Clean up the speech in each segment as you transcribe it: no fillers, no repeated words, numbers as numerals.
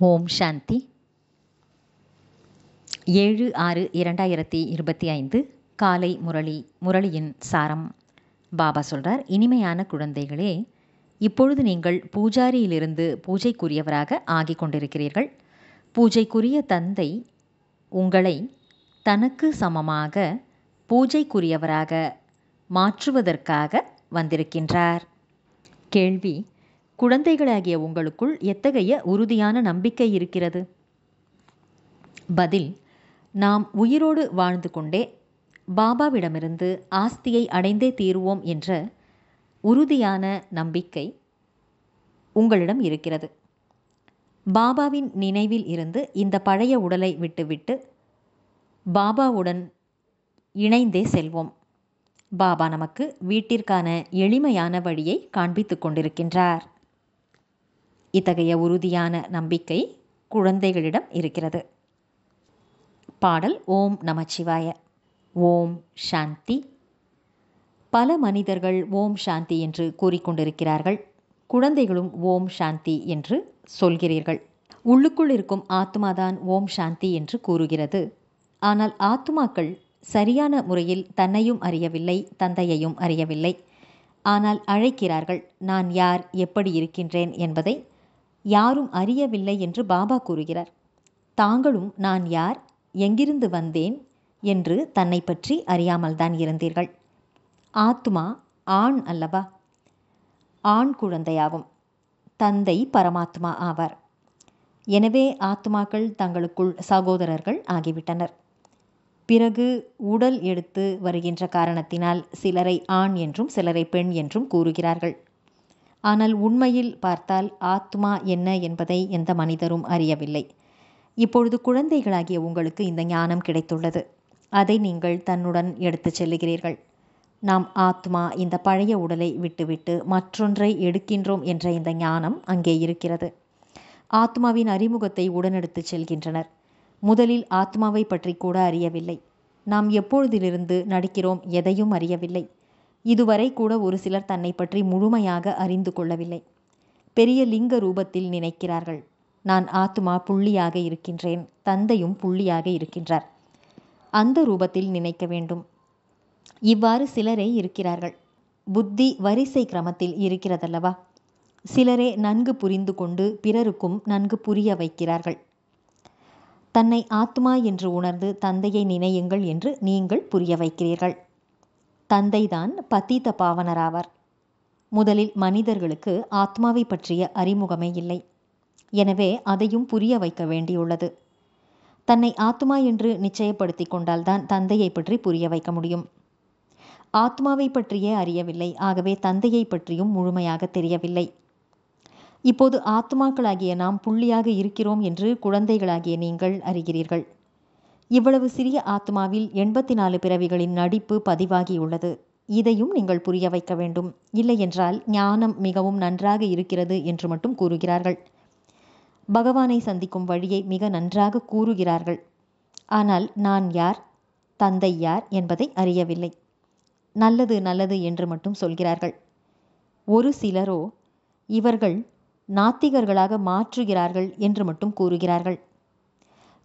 ஓம் சாந்தி. 7/6/2025 காலை முரளியின் சாரம். பாபா சொல்றார், இனிமையான குழந்தைகளே, இப்பொழுது நீங்கள் பூஜாரியிலிருந்து பூஜைக்குரியவராக ஆகிக் கொண்டிருக்கிறீர்கள். பூஜைக்குரிய தந்தை உங்களை தனக்கு சமமாக பூஜைக்குரியவராக மாற்றுவதற்காக வந்திருக்கின்றார். கேள்வி: குழந்தைகளாகிய உங்களுக்குள் எத்தகைய உறுதியான நம்பிக்கை இருக்கிறது? பதில்: நாம் உயிரோடு வாழ்ந்து கொண்டே பாபாவிடமிருந்து ஆஸ்தியை அடைந்தே தீருவோம் என்ற உறுதியான நம்பிக்கை உங்களிடம் இருக்கிறது. பாபாவின் நினைவில் இருந்து இந்த பழைய உடலை விட்டுவிட்டு பாபாவுடன் இணைந்தே செல்வோம். பாபா நமக்கு வீட்டிற்கான எளிமையான வழியை காண்பித்துக் கொண்டிருக்கின்றார். இத்தகைய உறுதியான நம்பிக்கை குழந்தைகளிடம் இருக்கிறது. பாடல்: ஓம் நமச்சிவாய. ஓம் சாந்தி. பல மனிதர்கள் ஓம் சாந்தி என்று கூறிக்கொண்டிருக்கிறார்கள். குழந்தைகளும் ஓம் சாந்தி என்று சொல்கிறீர்கள். உள்ளுக்குள் இருக்கும் ஆத்மாதான் ஓம் சாந்தி என்று கூறுகிறது. ஆனால் ஆத்மாக்கள் சரியான முறையில் தன்னையும் அறியவில்லை, தந்தையையும் அறியவில்லை. ஆனால் அழைக்கிறார்கள். நான் யார், எப்படி இருக்கின்றேன் என்பதை யாரும் அறியவில்லை என்று பாபா கூறுகிறார். தாங்களும் நான் யார், எங்கிருந்து வந்தேன் என்று தன்னை பற்றி அறியாமல்தான் இருந்தீர்கள். ஆத்மா ஆண் அல்லவா? ஆண் குழந்தையாகும். தந்தை பரமாத்மா ஆவார். எனவே ஆத்மாக்கள் தங்களுக்குள் சகோதரர்கள் ஆகிவிட்டனர். பிறகு உடல் எடுத்து வருகின்ற காரணத்தினால் சிலரை ஆண் என்றும் சிலரை பெண் என்றும் கூறுகிறார்கள். ஆனால் உண்மையில் பார்த்தால் ஆத்மா என்ன என்பதை எந்த மனிதரும் அறியவில்லை. இப்பொழுது குழந்தைகளாகிய உங்களுக்கு இந்த ஞானம் கிடைத்துள்ளது. அதை நீங்கள் தன்னுடன் எடுத்துச் செல்லுகிறீர்கள். நாம் ஆத்மா இந்த பழைய உடலை விட்டுவிட்டு மற்றொன்றை எடுக்கின்றோம் என்ற இந்த ஞானம் அங்கே இருக்கிறது. ஆத்மாவின் அறிமுகத்தை உடனெடுத்துச் செல்கின்றனர். முதலில் ஆத்மாவை பற்றி கூட அறியவில்லை. நாம் எப்பொழுதிலிருந்து நடிக்கிறோம் எதையும் அறியவில்லை. இதுவரை கூட ஒரு சிலர் தன்னை பற்றி முழுமையாக அறிந்து கொள்ளவில்லை. பெரிய லிங்க ரூபத்தில் நினைக்கிறார்கள். நான் ஆத்மா புள்ளியாக இருக்கின்றேன், தந்தையும் புள்ளியாக இருக்கின்றார். அந்த ரூபத்தில் நினைக்க வேண்டும். இவ்வாறு சிலரே இருக்கிறார்கள். புத்தி வரிசை கிரமத்தில் இருக்கிறதல்லவா? சிலரே நன்கு புரிந்து கொண்டு பிறருக்கும் நன்கு புரிய வைக்கிறார்கள். தன்னை ஆத்மா என்று உணர்ந்து தந்தையை நினையுங்கள் என்று நீங்கள் புரிய வைக்கிறீர்கள். தந்தைதான் பதீத பாவனராவார். முதலில் மனிதர்களுக்கு ஆத்மாவை பற்றிய அறிமுகமே இல்லை. எனவே அதையும் புரிய வைக்க வேண்டியுள்ளது. தன்னை ஆத்மா என்று நிச்சயப்படுத்தி கொண்டால்தான் தந்தையை பற்றி புரிய வைக்க முடியும். ஆத்மாவை பற்றியே அறியவில்லை. ஆகவே தந்தையை பற்றியும் முழுமையாக தெரியவில்லை. இப்போது ஆத்மாக்களாகிய நாம் புள்ளியாக இருக்கிறோம் என்று குழந்தைகளாகிய நீங்கள் அறிகிறீர்கள். இவ்வளவு சிறிய ஆத்மாவில் 84 பிறவிகளின் நடிப்பு பதிவாகியுள்ளது. இதையும் நீங்கள் புரிய வைக்க வேண்டும். இல்லை என்றால் ஞானம் மிகவும் நன்றாக இருக்கிறது என்று மட்டும் கூறுகிறார்கள். பகவானை சந்திக்கும் வழியை மிக நன்றாக கூறுகிறார்கள். ஆனால் நான் யார், தந்தை யார் என்பதை அறியவில்லை. நல்லது நல்லது என்று மட்டும் சொல்கிறார்கள். ஒரு சிலரோ இவர்கள் நாத்திகர்களாக மாற்றுகிறார்கள் என்று மட்டும் கூறுகிறார்கள்.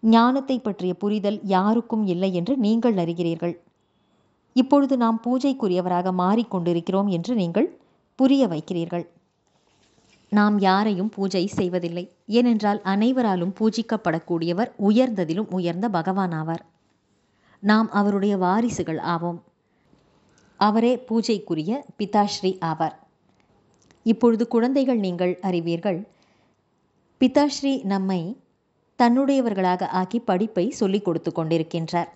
ஞானத்தை பற்றிய புரிதல் யாருக்கும் இல்லை என்று நீங்கள் அறிகிறீர்கள். இப்பொழுது நாம் பூஜைக்குரியவராக மாறிக்கொண்டிருக்கிறோம் என்று நீங்கள் புரிய வைக்கிறீர்கள். நாம் யாரையும் பூஜை செய்வதில்லை. ஏனென்றால் அனைவராலும் பூஜிக்கப்படக்கூடியவர் உயர்ந்ததிலும் உயர்ந்த பகவான் ஆவார். நாம் அவருடைய வாரிசுகள் ஆவோம். அவரே பூஜைக்குரிய பிதாஸ்ரீ ஆவார். இப்பொழுது குழந்தைகள் நீங்கள் அறிவீர்கள். பிதாஸ்ரீ நம்மை தன்னுடையவர்களாக ஆக்கி படிப்பை சொல்லிக் கொடுத்து கொண்டிருக்கின்றார்.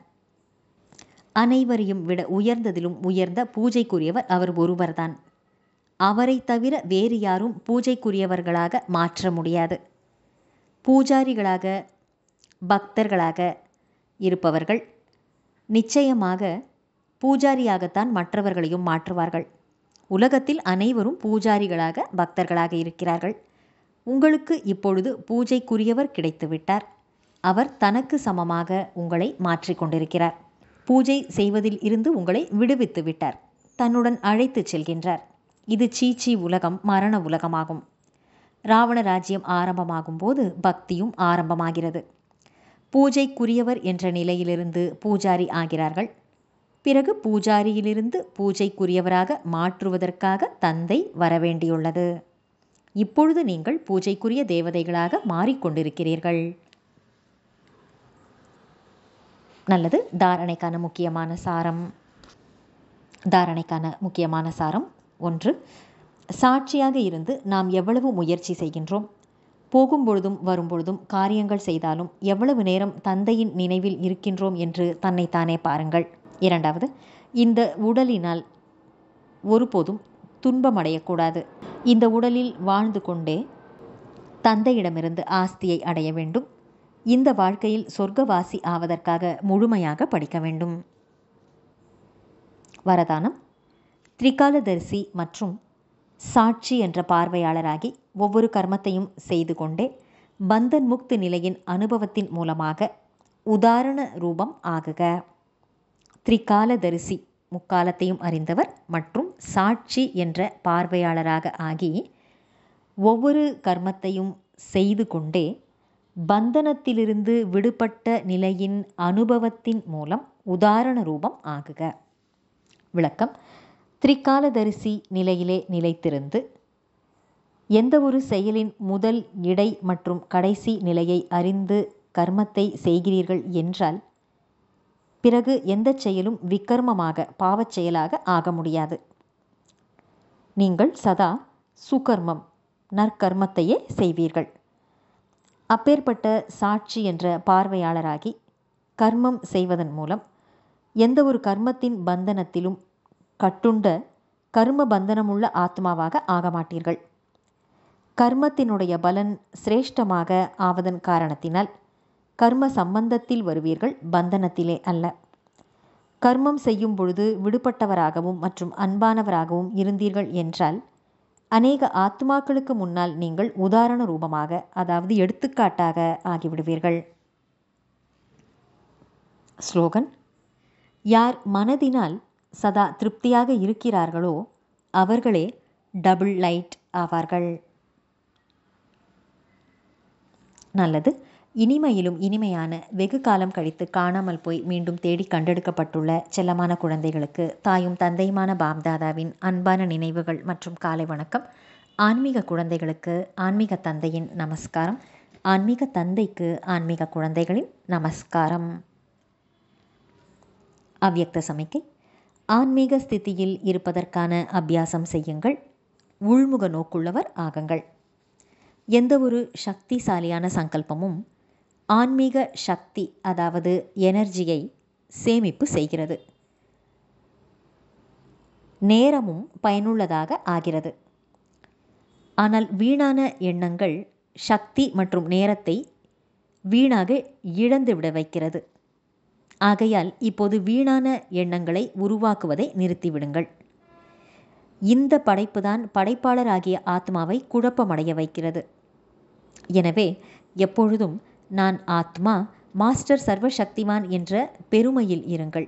அனைவரையும் விட உயர்ந்ததிலும் உயர்ந்த பூஜைக்குரியவர் அவர் ஒருவர்தான். அவரை தவிர வேறு யாரும் பூஜைக்குரியவர்களாக மாற்ற முடியாது. பூஜாரிகளாக பக்தர்களாக இருப்பவர்கள் நிச்சயமாக பூஜாரியாகத்தான் மற்றவர்களையும் மாற்றுவார்கள். உலகத்தில் அனைவரும் பூஜாரிகளாக பக்தர்களாக இருக்கிறார்கள். உங்களுக்கு இப்பொழுது பூஜைக்குரியவர் கிடைத்துவிட்டார். அவர் தனக்கு சமமாக உங்களை மாற்றிக்கொண்டிருக்கிறார். பூஜை செய்வதில் இருந்து உங்களை விடுவித்து விட்டார். தன்னுடன் அழைத்து செல்கின்றார். இது சீச்சி உலகம், மரண உலகமாகும். ராவண ராஜ்யம் ஆரம்பமாகும் போது பக்தியும் ஆரம்பமாகிறது. பூஜைக்குரியவர் என்ற நிலையிலிருந்து பூஜாரி ஆகிறார்கள். பிறகு பூஜாரியிலிருந்து பூஜைக்குரியவராக மாற்றுவதற்காக தந்தை வரவேண்டியுள்ளது. இப்பொழுது நீங்கள் பூஜைக்குரிய தேவதைகளாக மாறிக்கொண்டிருக்கிறீர்கள். நல்லது. தாரணைக்கான முக்கியமான சாரம் 1. சாட்சியாக இருந்து நாம் எவ்வளவு முயற்சி செய்கின்றோம், போகும்பொழுதும் வரும்பொழுதும் காரியங்கள் செய்தாலும் எவ்வளவு நேரம் தந்தையின் நினைவில் இருக்கின்றோம் என்று தன்னைத்தானே பாருங்கள். 2. இந்த உடலினால் ஒருபோதும் துன்பமடையக்கூடாது. இந்த உடலில் வாழ்ந்து கொண்டே தந்தையிடமிருந்து ஆஸ்தியை அடைய வேண்டும். இந்த வாழ்க்கையில் சொர்க்கவாசி ஆவதற்காக முழுமையாக படிக்க வேண்டும். வரதானம்: திரிகாலதரிசி மற்றும் சாட்சி என்ற பார்வையாளராகி ஒவ்வொரு கர்மத்தையும் செய்து கொண்டே பந்தன் முக்து நிலையின் அனுபவத்தின் மூலமாக உதாரண ரூபம் ஆகுக. திரிகாலதரிசி முக்காலத்தையும் அறிந்தவர் மற்றும் சாட்சி என்ற பார்வையாளராக ஆகி ஒவ்வொரு கர்மத்தையும் செய்து கொண்டே பந்தனத்திலிருந்து விடுபட்ட நிலையின் அனுபவத்தின் மூலம் உதாரண ரூபம் ஆகுக. விளக்கம்: திரிகாலதரிசி நிலையிலே நிலைத்திருந்து எந்த ஒரு செயலின் முதல், இடை மற்றும் கடைசி நிலையை அறிந்து கர்மத்தை செய்கிறீர்கள் என்றால் பிறகு எந்த செயலும் விக்கர்மமாக பாவச் செயலாக ஆக முடியாது. நீங்கள் சதா சுகர்மம் நற்கர்மத்தையே செய்வீர்கள். அப்பேற்பட்ட சாட்சி என்ற பார்வையாளராகி கர்மம் செய்வதன் மூலம் எந்த ஒரு கர்மத்தின் பந்தனத்திலும் கட்டுண்ட கர்ம பந்தனமுள்ள ஆத்மாவாக ஆக மாட்டீர்கள். கர்மத்தினுடைய பலன் சிரேஷ்டமாக ஆவதன் காரணத்தினால் கர்ம சம்பந்தத்தில் வருவீர்கள், பந்தனத்திலே அல்ல. கர்மம் செய்யும் பொழுது விடுபட்டவராகவும் மற்றும் அன்பானவராகவும் இருந்தீர்கள் என்றால் அநேக ஆத்மாக்களுக்கு முன்னால் நீங்கள் உதாரண ரூபமாக, அதாவது எடுத்துக்காட்டாக ஆகிவிடுவீர்கள். ஸ்லோகன்: யார் மனதினால் சதா திருப்தியாக இருக்கிறார்களோ அவர்களே டபுள் லைட் ஆவார்கள். நல்லது. இனிமையிலும் இனிமையான வெகு காலம் கழித்து காணாமல் போய் மீண்டும் தேடி கண்டெடுக்கப்பட்டுள்ள செல்லமான குழந்தைகளுக்கு தாயும் தந்தையுமான பாப்தாதாவின் அன்பான நினைவுகள் மற்றும் காலை வணக்கம். ஆன்மீக குழந்தைகளுக்கு ஆன்மீக தந்தையின் நமஸ்காரம். ஆன்மீக தந்தைக்கு ஆன்மீக குழந்தைகளின் நமஸ்காரம். அவ்யக்த சமிக்கை: ஆன்மீக ஸ்திதியில் இருப்பதற்கான அபியாசம் செய்யுங்கள். உள்முக நோக்குள்ளவர் ஆகுங்கள். எந்த ஒரு சக்திசாலியான சங்கல்பமும் ஆன்மீக சக்தி, அதாவது எனர்ஜியை சேமிப்பு செய்கிறது. நேரமும் பயனுள்ளதாக ஆகிறது. ஆனால் வீணான எண்ணங்கள் சக்தி மற்றும் நேரத்தை வீணாக இழந்துவிட வைக்கிறது. ஆகையால் இப்போது வீணான எண்ணங்களை உருவாக்குவதை நிறுத்திவிடுங்கள். இந்த படைப்புதான் படைப்பாளராகிய ஆத்மாவை குழப்பமடைய வைக்கிறது. எனவே எப்பொழுதும் நான் ஆத்மா, மாஸ்டர் சர்வசக்திமான் என்ற பெருமையில் இருங்கள்.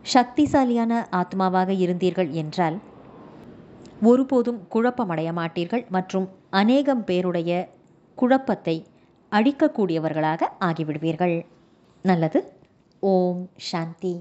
சக்திசாலியான ஆத்மாவாக இருந்தீர்கள் என்றால் ஒருபோதும் குழப்பமடைய மாட்டீர்கள் மற்றும் அநேகம் பேருடைய குழப்பத்தை அழிக்கக்கூடியவர்களாக ஆகிவிடுவீர்கள். நல்லது. ஓம் சாந்தி.